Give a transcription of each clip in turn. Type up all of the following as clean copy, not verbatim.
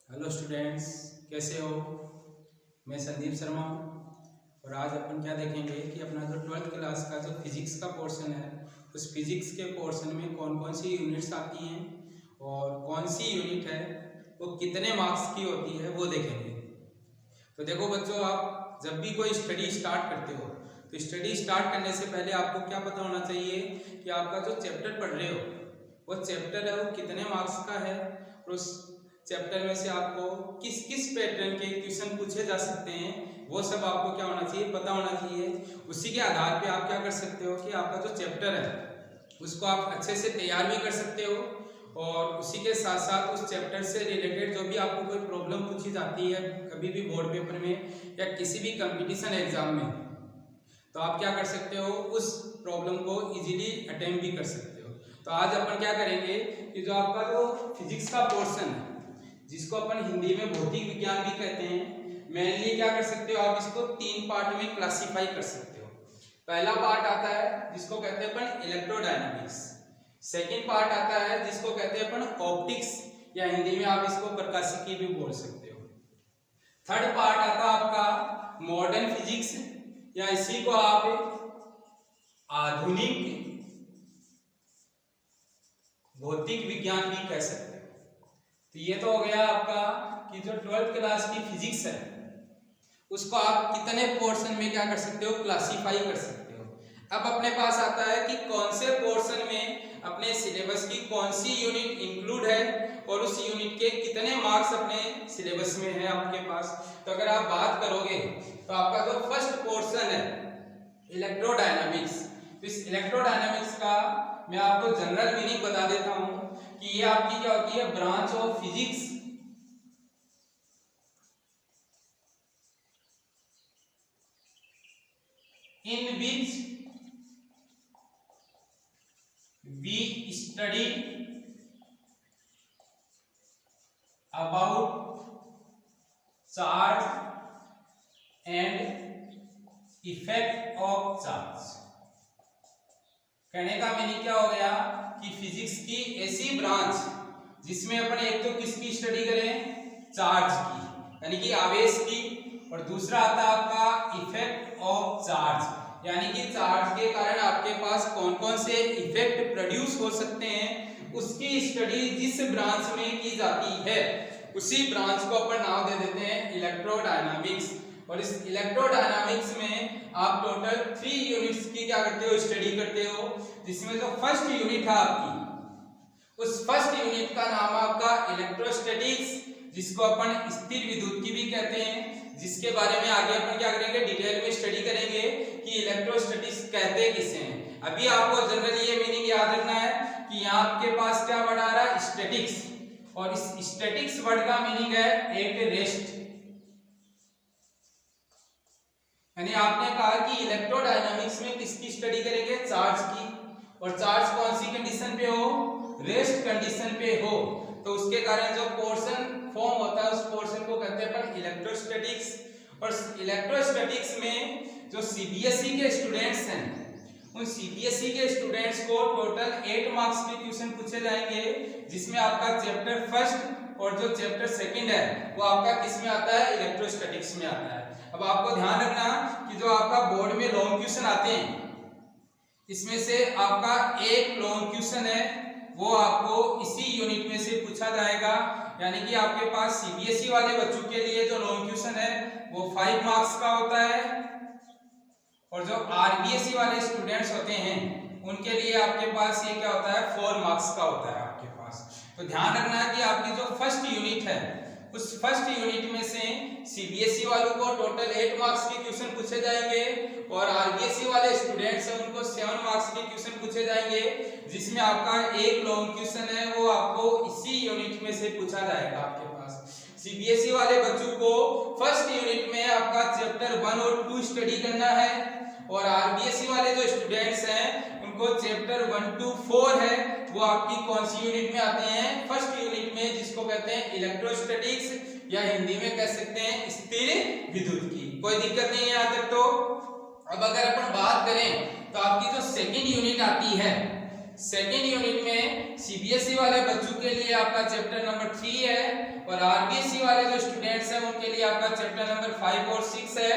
Hello students, कैसे हो। मैं संदीप शर्मा और आज अपन क्या देखेंगे कि अपना जो 12th क्लास का जो फिजिक्स का पोर्शन है उस फिजिक्स के पोर्शन में कौन कौन सी यूनिट्स आती हैं और कौन सी यूनिट है वो कितने मार्क्स की होती है वो देखेंगे। तो देखो बच्चों, आप जब भी कोई स्टडी स्टार्ट करते हो तो स्टडी स्टार्ट करने से पहले आपको क्या पता होना चाहिए कि आपका जो चैप्टर पढ़ रहे हो वो चैप्टर है वो कितने मार्क्स का है और उस चैप्टर में से आपको किस किस पैटर्न के क्वेश्चन पूछे जा सकते हैं वो सब आपको क्या होना चाहिए, पता होना चाहिए। उसी के आधार पे आप क्या कर सकते हो कि आपका जो चैप्टर है उसको आप अच्छे से तैयार भी कर सकते हो और उसी के साथ साथ उस चैप्टर से रिलेटेड जो भी आपको कोई प्रॉब्लम पूछी जाती है कभी भी बोर्ड पेपर में या किसी भी कंपटीशन एग्जाम में, तो आप क्या कर सकते हो, उस प्रॉब्लम को इजीली अटेम्प्ट भी कर सकते हो। तो आज अपन क्या करेंगे कि जो आपका जो फिजिक्स का पोर्शन है जिसको अपन हिंदी में भौतिक विज्ञान भी कहते हैं, मेनली क्या कर सकते हो, आप इसको 3 पार्ट में क्लासिफाई कर सकते हो। पहला पार्ट आता है जिसको कहते हैं अपन इलेक्ट्रोडायनामिक्स, सेकंड पार्ट आता है जिसको कहते हैं अपन ऑप्टिक्स या हिंदी में आप इसको प्रकाशिकी भी बोल सकते हो। थर्ड पार्ट आता है आपका मॉडर्न फिजिक्स या इसी को आप आधुनिक भौतिक विज्ञान भी कह सकते हो। तो ये तो हो गया आपका कि जो 12th क्लास की फिजिक्स है उसको आप कितने पोर्शन में क्या कर सकते हो, क्लासिफाई कर सकते हो। अब अपने पास आता है कि कौन से पोर्शन में अपने सिलेबस की कौन सी यूनिट इंक्लूड है और उस यूनिट के कितने मार्क्स अपने सिलेबस में है आपके पास। तो अगर आप बात करोगे तो आपका जो फर्स्ट पोर्शन है इलेक्ट्रोडायनामिक्स, इस इलेक्ट्रोडायनामिक्स का मैं आपको जनरल मीनिंग बता देता हूं कि ये आपकी क्या होती है, branch of physics in which we study about charge and effect of charge. कहने का मीनिंग क्या हो गया कि फिजिक्स की ऐसी ब्रांच जिसमें अपन एक तो किसकी स्टडी करें, चार्ज की यानी कि आवेश की, और दूसरा आता है आपका इफेक्ट ऑफ चार्ज यानी कि चार्ज के कारण आपके पास कौन कौन से इफेक्ट प्रोड्यूस हो सकते हैं, उसकी स्टडी जिस ब्रांच में की जाती है उसी ब्रांच को अपन नाम दे देते हैं इलेक्ट्रोडायनामिक्स। और इस इलेक्ट्रोडायनामिक्स में आप टोटल 3 यूनिट्स की क्या करते हो, स्टडी करते हो, जिसमें जो फर्स्ट यूनिट है आपकी उस फर्स्ट यूनिट का नाम आपका इलेक्ट्रोस्टैटिक्स, जिसको अपन स्थिर विद्युत की भी कहते हैं, जिसके बारे में आगे अपन क्या करेंगे, डिटेल में स्टडी करेंगे कि इलेक्ट्रोस्टैटिक्स कहते किसे हैं। अभी आपको जनरली ये मीनिंग याद रखना है कि यहाँ आपके पास क्या वर्ड आ रहा है, स्टैटिक्स, और इस स्टैटिक्स वर्ड का मीनिंग है एट रेस्ट। यानी आपने कहा कि इलेक्ट्रोडायनामिक्स में किसकी स्टडी करेंगे, चार्ज की, और चार्ज कौन सी कंडीशन पे हो, रेस्ट कंडीशन पे हो। तो उसके कारण जो पोर्शन फॉर्म होता है उस पोर्शन को कहते हैं अपन इलेक्ट्रोस्टैटिक्स। और इलेक्ट्रोस्टैटिक्स में जो सीबीएसई के स्टूडेंट्स हैं उन सीबीएसई के स्टूडेंट्स को टोटल 8 मार्क्स के क्वेश्चन पूछे जाएंगे, जिसमें आपका चैप्टर फर्स्ट और जो चैप्टर सेकंड है वो आपका किस में आता है, इलेक्ट्रोस्टैटिक्स में आता है। अब आपको ध्यान रखना कि जो आपका बोर्ड में लॉन्ग क्वेश्चन आते हैं इसमें से आपका एक लॉन्ग क्वेश्चन है वो आपको इसी यूनिट में से पूछा जाएगा। यानी कि आपके पास सीबीएसई वाले बच्चों के लिए जो लॉन्ग क्वेश्चन है वो 5 मार्क्स का होता है, और जो आरबीएसई वाले स्टूडेंट्स होते हैं उनके लिए आपके पास ये क्या होता है, 4 मार्क्स का होता है आपके पास। तो ध्यान रखना कि आपकी जो फर्स्ट यूनिट है उस फर्स्ट यूनिट में से सीबीएसई वालों को टोटल 8 मार्क्स के क्वेश्चन पूछे जाएंगे, और आरबीएसई वाले स्टूडेंट्स हैं उनको 7 मार्क्स के क्वेश्चन पूछे जाएंगे, जिसमें आपका एक लॉन्ग क्वेश्चन है वो आपको इसी यूनिट में से पूछा जाएगा आपके पास। सीबीएसई वाले बच्चों को फर्स्ट यूनिट में आपका चैप्टर 1 और 2 स्टडी करना है, और आरबीएसई वाले जो स्टूडेंट्स हैं उनको चैप्टर 1 to 4 है वो आपकी कौन सी यूनिट में आते हैं, फर्स्ट यूनिट में, जिसको कहते हैं इलेक्ट्रोस्टैटिक्स या हिंदी में कह सकते हैं स्थिर विद्युत की। कोई दिक्कत नहीं है यहाँ तक। तो अब अगर अपन बात करें तो आपकी जो सेकंड यूनिट आती है, सेकंड यूनिट में सीबीएसई वाले बच्चों के लिए आपका चैप्टर नंबर 3 है, और आरबीएसई हैं उनके लिए आपका चैप्टर नंबर 5 और 6 है,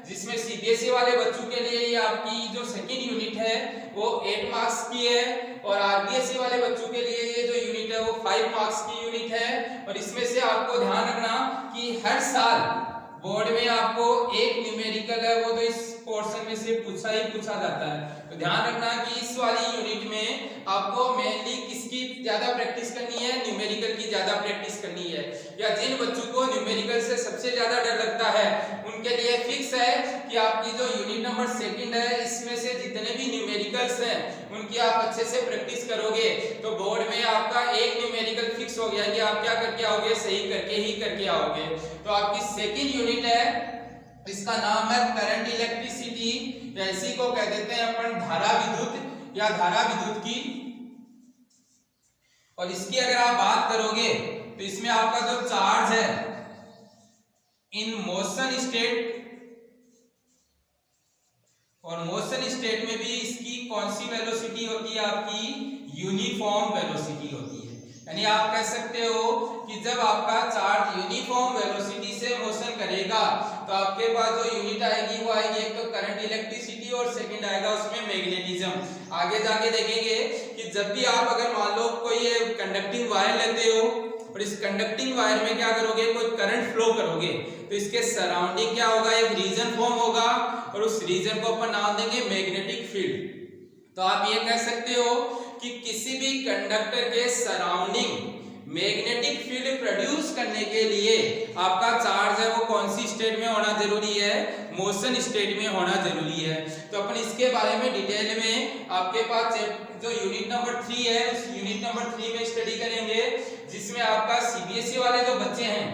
जिसमें सीबीएसई वाले बच्चों के लिए ये आपकी जो सेकंड यूनिट है वो 8 मार्क्स की है, और आरबीएसई वाले बच्चों के लिए ये जो यूनिट है वो 5 मार्क्स की यूनिट है। और इसमें से आपको ध्यान रखना कि हर साल बोर्ड में आपको एक न्यूमेरिकल है वो तो इस पोर्शन में से पूछा ही पूछा जाता है। तो ध्यान रखना कि इस वाली यूनिट में आपको मेनली किसकी ज्यादा प्रैक्टिस करनी है, न्यूमेरिकल की ज्यादा प्रैक्टिस करनी है, या जिन बच्चों को न्यूमेरिकल से सबसे ज्यादा डर लगता है उनके लिए फिक्स है कि आपकी जो यूनिट नंबर 2 है इसमें से जितने भी न्यूमेरिकल्स हैं उनकी आप अच्छे से प्रैक्टिस करोगे तो बोर्ड में आपका एक न्यूमेरिकल फिक्स हो गया कि आप क्या करके आओगे, सही करके ही करके आओगे। तो आपकी सेकंड यूनिट है, इसका नाम है करंट इलेक्ट्रिसिटी, या इसी को कह देते हैं अपन धारा विद्युत या धारा विद्युत की। और इसकी अगर आप बात करोगे तो इसमें आपका जो चार्ज है इन मोशन स्टेट, और मोशन स्टेट में भी इसकी कौन सी वेलोसिटी होती है, आपकी यूनिफॉर्म वेलोसिटी होती है। यानी आप कह सकते हो कि जब आपका चार्ज यूनिफॉर्म वेलोसिटी से मोशन करेगा तो आपके पास जो यूनिट आएगी वो आएगी एक तो करंट इलेक्ट्रिसिटी और सेकंड आएगा उसमें मैग्नेटिज्म। आगे जाके देखेंगे कि जब भी आप अगर मान लो कोई कंडक्टिंग वायर लेते हो और इस कंडक्टिंग वायर में क्या करोगे, कोई करंट फ्लो करोगे तो इसके सराउंडिंग क्या होगा, एक रीजन फॉर्म होगा और उस रीजन को अपन नाम देंगे मैग्नेटिक फील्ड। तो आप ये कह सकते हो कि किसी भी कंडक्टर के सराउंडिंग मैग्नेटिक फील्ड प्रोड्यूस करने के लिए आपका चार्ज है वो कौन सी स्टेट में होना जरूरी है, मोशन स्टेट में होना जरूरी है। तो अपन इसके बारे में डिटेल में आपके पास जो यूनिट नंबर 3 है उस यूनिट नंबर 3 में स्टडी करेंगे, जिसमें आपका सीबीएसई वाले जो बच्चे हैं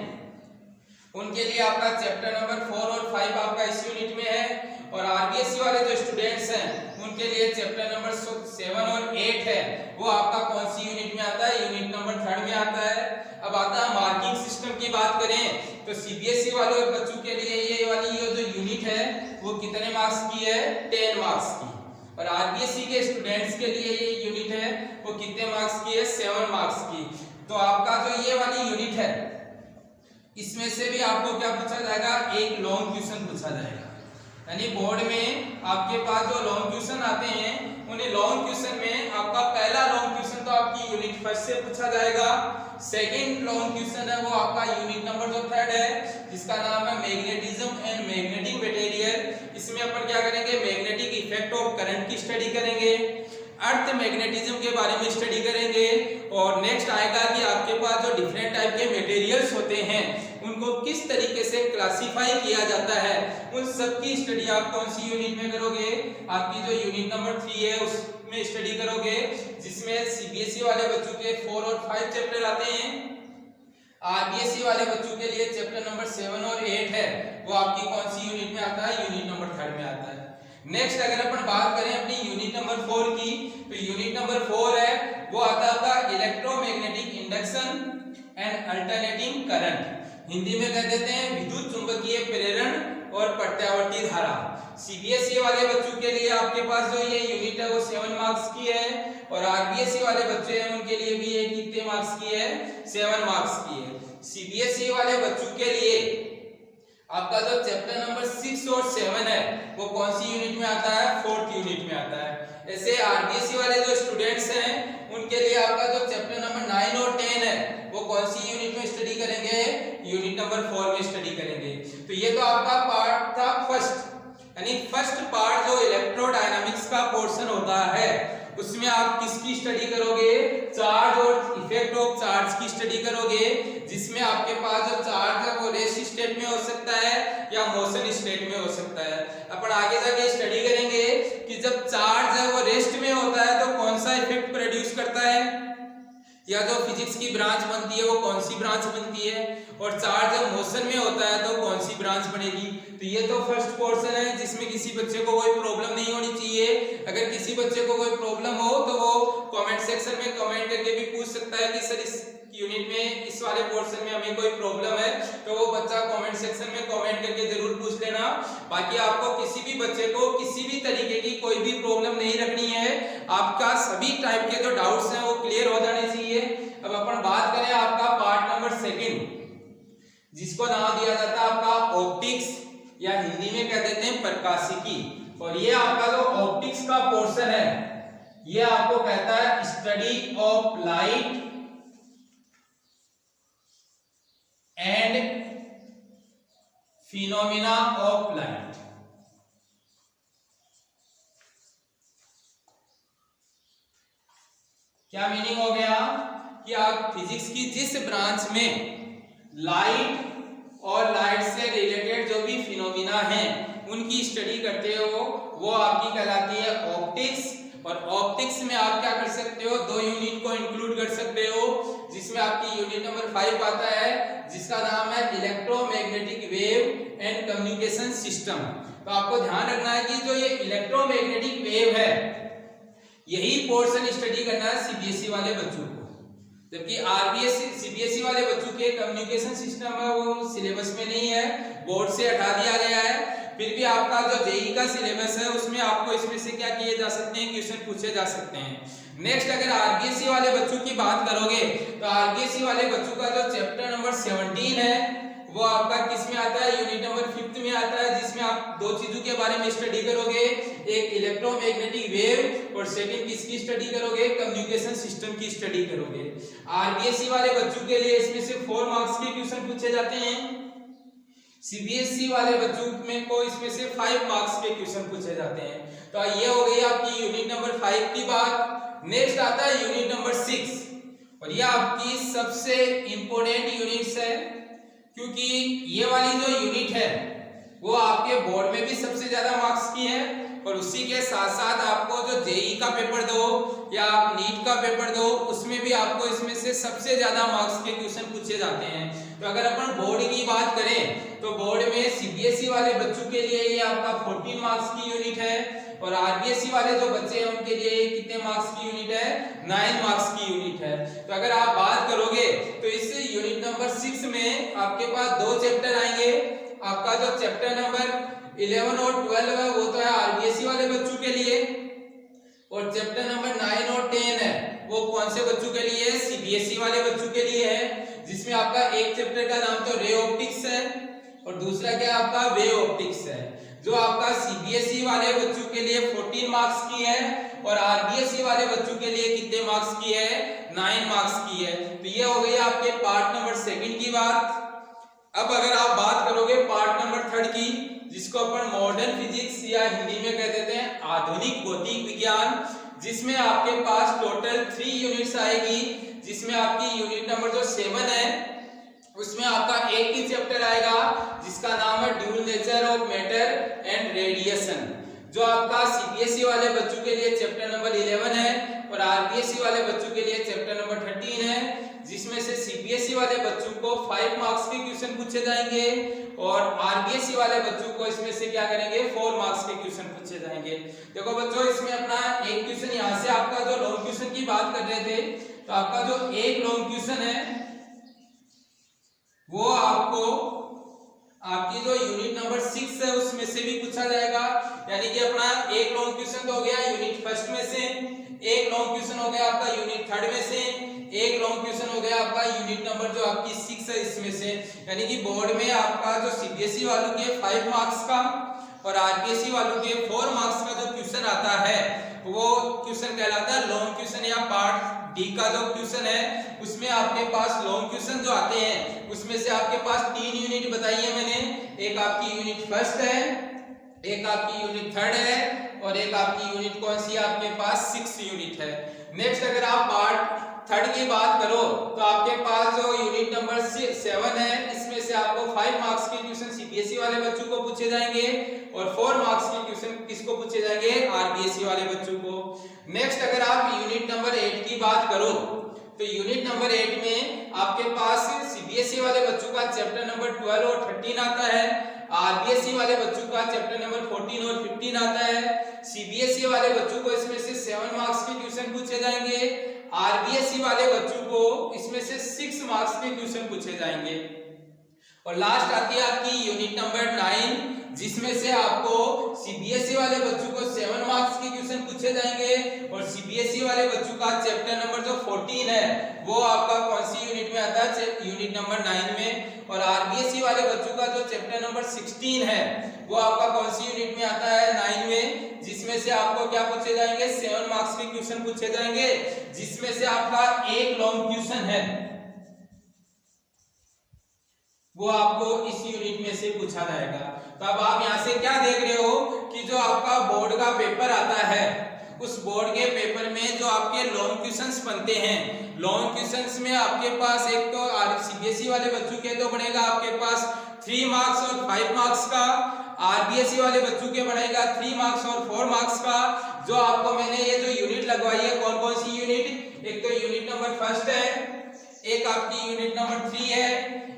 उनके लिए आपका चैप्टर नंबर 4 और 5 आपका इस यूनिट में है, और आरबीएसई वाले जो स्टूडेंट्स हैं उनके लिए चैप्टर नंबर 7 और 8 है वो आपका कौन सी यूनिट में आता है, यूनिट नंबर 3 में आता है। अब आता है मार्किंग सिस्टम की बात करें तो सीबीएसई वाले बच्चों के लिए ये वाली जो यूनिट है वो कितने मार्क्स की है, 10 मार्क्स की, और आरबीएसई के स्टूडेंट्स के लिए ये यूनिट है वो कितने मार्क्स की है, 7 मार्क्स की। तो आपका जो ये वाली यूनिट है इसमें से भी आपको क्या पूछा जाएगा, एक लॉन्ग क्वेश्चन पूछा जाएगा। यानी बोर्ड में आपके पास जो लॉन्ग क्वेश्चन आते हैं उन्हें लॉन्ग क्वेश्चन में आपका पहला लॉन्ग क्वेश्चन तो आपकी यूनिट 1 से पूछा जाएगा, सेकंड लॉन्ग क्वेश्चन है वो आपका यूनिट नंबर जो 3 है जिसका नाम है मैग्नेटिज्म एंड मैग्नेटिक मटेरियल। इसमें अपन क्या करेंगे, मैग्नेटिक इफेक्ट ऑफ करंट की स्टडी करेंगे, अर्थ मैग्नेटिज्म के बारे में स्टडी करेंगे, और नेक्स्ट आएगा कि आपके पास जो डिफरेंट टाइप के मटेरियल्स होते हैं उनको किस तरीके से क्लासिफाई किया जाता है, उन सब की स्टडी आप कौन सी यूनिट में करोगे, आपकी जो यूनिट नंबर 3 है उसमें स्टडी करोगे, जिसमें सीबीएसई वाले बच्चों के 4 और 5 चैप्टर आते हैं, आरबीएसई वाले बच्चों के लिए चैप्टर नंबर 7 और 8 है वो आपकी कौन सी यूनिट में आता है, यूनिट नंबर 3 में आता है। नेक्स्ट अगर अपन बात करें अपनी यूनिट नंबर 4 की तो यूनिट नंबर 4 है वो आता है electromagnetic induction and alternating current, Hindi में कह देते हैं विद्युत चुंबकीय प्रेरण और प्रत्यावर्ती धारा। सीबीएसई वाले बच्चों के लिए आपके पास जो ये यूनिट है वो 7 मार्क्स की है, और आरबीएसई वाले बच्चे हैं उनके लिए भी ये कितने मार्क्स की है, 7 मार्क्स की है। सीबीएसई वाले बच्चों के लिए आपका जो चैप्टर नंबर 6 और 7 है वो कौन सी यूनिट में आता है, 4th यूनिट में आता है। ऐसे आरबीएसई वाले जो स्टूडेंट्स हैं उनके लिए आपका जो चैप्टर नंबर 9 और 10 है वो कौन सी यूनिट में स्टडी करेंगे, यूनिट नंबर 4 में स्टडी करेंगे। तो ये तो आपका पार्ट था फर्स्ट, यानी फर्स्ट पार्ट जो इलेक्ट्रोडायनामिक्स का पोर्शन होता है उसमें आप किसकी स्टडी करोगे, चार्ज और इफेक्ट ऑफ चार्ज की स्टडी करोगे, जिसमें आपके पास जो चार्ज है वो रेस्ट स्टेट में हो सकता है या मोशन स्टेट में हो सकता है। अपन आगे जाके स्टडी करेंगे कि जब चार्ज है वो रेस्ट में होता है तो कौन सा इफेक्ट प्रोड्यूस करता है, या जो फिजिक्स की ब्रांच बनती है वो कौन सी ब्रांच बनती है, और चार्ज जब मोशन में होता है तो कौन सी ब्रांच बनेगी। तो ये तो फर्स्ट पोर्शन है जिसमें किसी बच्चे को कोई प्रॉब्लम नहीं होनी चाहिए। अगर किसी बच्चे को कोई प्रॉब्लम हो तो वो कमेंट सेक्शन में कमेंट करके भी पूछ सकता है कि सर इस यूनिट में इस वाले पोर्शन में हमें कोई प्रॉब्लम है, तो वो बच्चा कमेंट सेक्शन में कमेंट करके जरूर पूछ लेना। बाकी आपको किसी भी बच्चे को किसी भी तरीके की कोई भी प्रॉब्लम नहीं रखनी है, आपका सभी टाइप के जो डाउट्स हैं वो क्लियर हो जाने चाहिए। अब अपन बात करें आपका पार्ट नंबर 2 जिसको नाम दिया जाता है आपका ऑप्टिक्स, या हिंदी में कह देते हैं प्रकाशिकी। और ये आपका जो ऑप्टिक्स का पोर्शन है ये आपको कहता है study of light and phenomena of light. क्या मीनिंग हो गया कि आप फिजिक्स की जिस ब्रांच में लाइट और लाइट से रिलेटेड जो भी फिनोमिना हैं उनकी स्टडी करते हो वो आपकी कहलाती है ऑप्टिक्स। और ऑप्टिक्स में आप क्या कर सकते हो, दो यूनिट को इंक्लूड कर सकते हो, जिसमें आपकी यूनिट नंबर 5 आता है जिसका नाम है electromagnetic wave and communication system. तो आपको ध्यान रखना है कि जो ये इलेक्ट्रोमैग्नेटिक वेव है यही पोर्शन स्टडी करना है सीबीएसई वाले बच्चों को, जबकि आरबीएसई सीबीएसई वाले बच्चों के कम्युनिकेशन सिस्टम है वो सिलेबस में नहीं है, बोर्ड से हटा दिया गया है। फिर भी आपका जो जेईई का सिलेबस है उसमें आपको इसमें से क्या किए जा सकते हैं, क्वेश्चन पूछे जा सकते हैं। नेक्स्ट अगर आरबीएसई वाले बच्चों की बात करोगे तो आरबीएसई वाले बच्चों का जो चैप्टर नंबर 17 है वो आपका किस में आता है, यूनिट नंबर 5 में आता है, जिसमें आप दो चीजों के बारे में स्टडी करोगे, एक इलेक्ट्रोमैग्नेटिक वेव और सेकंड किसकी स्टडी करोगे, कम्युनिकेशन सिस्टम की स्टडी करोगे। आरबीएसई वाले बच्चों के लिए इसमें से 4 मार्क्स के क्वेश्चन पूछे जाते हैं, सीबीएसई वाले बच्चों में को इसमें से 5 मार्क्स के क्वेश्चन पूछे जाते हैं। तो ये हो गई आपकी यूनिट नंबर 5 की बात। नेक्स्ट आता है यूनिट नंबर 6 और ये आपकी सबसे इंपॉर्टेंट यूनिट्स है, क्योंकि ये वाली जो यूनिट है वो आपके बोर्ड में भी सबसे ज्यादा मार्क्स की है और उसी के साथ साथ आपको जो जेईई का पेपर दो या आप नीट का पेपर दो उसमें भी आपको इसमें से सबसे ज्यादा मार्क्स के क्वेश्चन पूछे जाते हैं। तो अगर अपन बोर्ड की बात करें तो बोर्ड में सीबीएसई वाले बच्चों के लिए ये आपका 14 मार्क्स की यूनिट है और आरबीएसई वाले जो बच्चे हैं उनके लिए कितने मार्क्स की यूनिट है, 9 मार्क्स की यूनिट है। तो अगर आप बात करोगे तो इस यूनिट नंबर 6 में आपके पास 2 चैप्टर आएंगे। आपका जो चैप्टर नंबर 11 और 12 है वो तो है आरबीएसई वाले बच्चों के लिए, और चैप्टर नंबर 9 और 10 है वो कौन से बच्चों के लिए, सीबीएसई वाले बच्चों के लिए है, जिसमें आपका एक चैप्टर का नाम तो रे ऑप्टिक्स है और दूसरा क्या आपका वे ऑप्टिक्स है, जो आपका सीबीएसई वाले बच्चों के लिए 14 मार्क्स की है और आरबीएसई वाले बच्चों के लिए कितने मार्क्स की है, 9 मार्क्स की है। तो ये हो गई आपके पार्ट नंबर 2 की बात। अब अगर आप बात करोगे पार्ट नंबर 3 की, जिसको अपन मॉडर्न फिजिक्स या हिंदी में कह देते हैं आधुनिक भौतिक विज्ञान, जिसमें आपके पास टोटल 3 यूनिट्स आएगी, जिसमें आपकी यूनिट नंबर जो 7 है उसमें आपका एक ही चैप्टर आएगा जिसका नाम है dual nature of matter and radiation, जो आपका सीबीएसई वाले बच्चों के लिए चैप्टर नंबर 11 है और आरबीएसई वाले बच्चों के लिए चैप्टर नंबर 13 है, जिसमें से सीबीएसई वाले बच्चों को 5 मार्क्स के क्वेश्चन पूछे जाएंगे और आरबीएसई वाले बच्चों को इसमें से क्या करेंगे, 4 मार्क्स के क्वेश्चन पूछे जाएंगे। देखो बच्चों, इसमें अपना एक क्वेश्चन यहाँ से आपका जो लॉन्ग क्वेश्चन की बात कर रहे थे, तो आपका जो एक लॉन्ग क्वेश्चन है वो आपको आपकी जो यूनिट नंबर 6 है उसमें से भी पूछा जाएगा, यानी कि अपना एक लॉन्ग क्वेश्चन तो हो गया यूनिट 1 में से, एक लॉन्ग क्वेश्चन हो गया आपका यूनिट 3 में से, एक लॉन्ग क्वेश्चन हो गया आपका यूनिट नंबर जो आपकी 6 है इसमें से। यानी कि बोर्ड में आपका जो सीबीएसई वालों के 5 मार्क्स का और आरबीएसई वालों के 4 मार्क्स का जो क्वेश्चन आता है वो क्वेश्चन कहलाता है लॉन्ग क्वेश्चन या पार्ट डी का जो क्वेश्चन है उसमें आपके पास लॉन्ग क्वेश्चन जो आते हैं उसमें से आपके पास 3 यूनिट बताई है मैंने, एक आपकी यूनिट 1 है, एक आपकी यूनिट 3 है और एक आपकी यूनिट कौन सी है, आपके पास 6 यूनिट है। नेक्स्ट अगर आप पार्ट 3 की बात करो तो आपके पास जो यूनिट नंबर 7 है इसमें से आपको 5 मार्क्स के क्वेश्चन सीबीएसई वाले बच्चों को पूछे जाएंगे और 4 मार्क्स के क्वेश्चन किसको पूछे जाएंगे, आरबीएसई वाले बच्चों को। नेक्स्ट अगर आप यूनिट नंबर 8 की बात करो तो यूनिट नंबर 8 में आपके पास सीबीएसई वाले बच्चों का चैप्टर नंबर 12 और 13 आता है, आरबीएसई वाले बच्चों का चैप्टर नंबर 14 और 15 आता है। सीबीएसई वाले बच्चों को इसमें से 7 मार्क्स के क्वेश्चन पूछे जाएंगे, आरबीएसई वाले बच्चों को इसमें से 6 मार्क्स के क्वेश्चन पूछे जाएंगे। और लास्ट आती है आपकी यूनिट नंबर 9, जिसमें से आपको सीबीएसई वाले बच्चों को 7 मार्क्स के क्वेश्चन पूछे जाएंगे और सीबीएसई वाले बच्चों का चैप्टर नंबर जो 14 है वो आपका कौन सी यूनिट में आता है, यूनिट नंबर 9 में, और आरबीएसई वाले बच्चों का जो चैप्टर नंबर 16 है वो आपका कौन सी यूनिट में आता है, 9वें, जिसमें से आपको क्या पूछे जाएंगे, 7 मार्क्स के क्वेश्चन पूछे जाएंगे, जिसमें से आपका एक लॉन्ग क्वेश्चन है वो आपको इस यूनिट में से पूछा जाएगा। तो अब आप यहां से क्या देख रहे हो कि जो आपका बोर्ड का पेपर आता है उस बोर्ड के पेपर में जो आपके लॉन्ग क्वेश्चंस बनते हैं, लॉन्ग क्वेश्चंस में आपके पास एक तो सीबीएसई वाले बच्चों के तो बनेगा आपके पास 3 मार्क्स और 5 मार्क्स का, आरबीएसई वाले बच्चों के बनेगा 3 मार्क्स और 4 मार्क्स का। जो आपको मैंने ये जो यूनिट लगवाई है, कौन कौन सी यूनिट, एक तो यूनिट नंबर 1 है, एक आपकी यूनिट नंबर 3 है,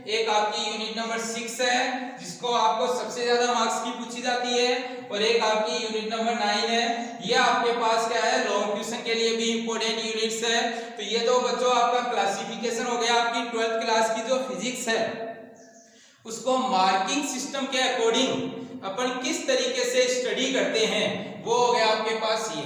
एक आपकी यूनिट नंबर 6 है जिसको आपको सबसे ज्यादा मार्क्स की पूछी जाती है, और एक आपकी यूनिट नंबर 9 है। ये आपके पास क्या है, लॉन्ग क्वेश्चन के लिए भी इंपॉर्टेंट यूनिट्स है। तो ये तो बच्चों आपका क्लासिफिकेशन हो गया आपकी 12th क्लास की जो फिजिक्स है उसको मार्किंग सिस्टम के अकॉर्डिंग अपन किस तरीके से स्टडी करते हैं वो हो गया आपके पास ये।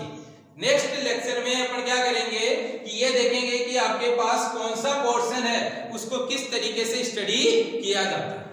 नेक्स्ट लेक्चर में अपन क्या करेंगे कि ये देखेंगे कि आपके पास कौन सा पोर्शन है उसको किस तरीके से स्टडी किया जाता है।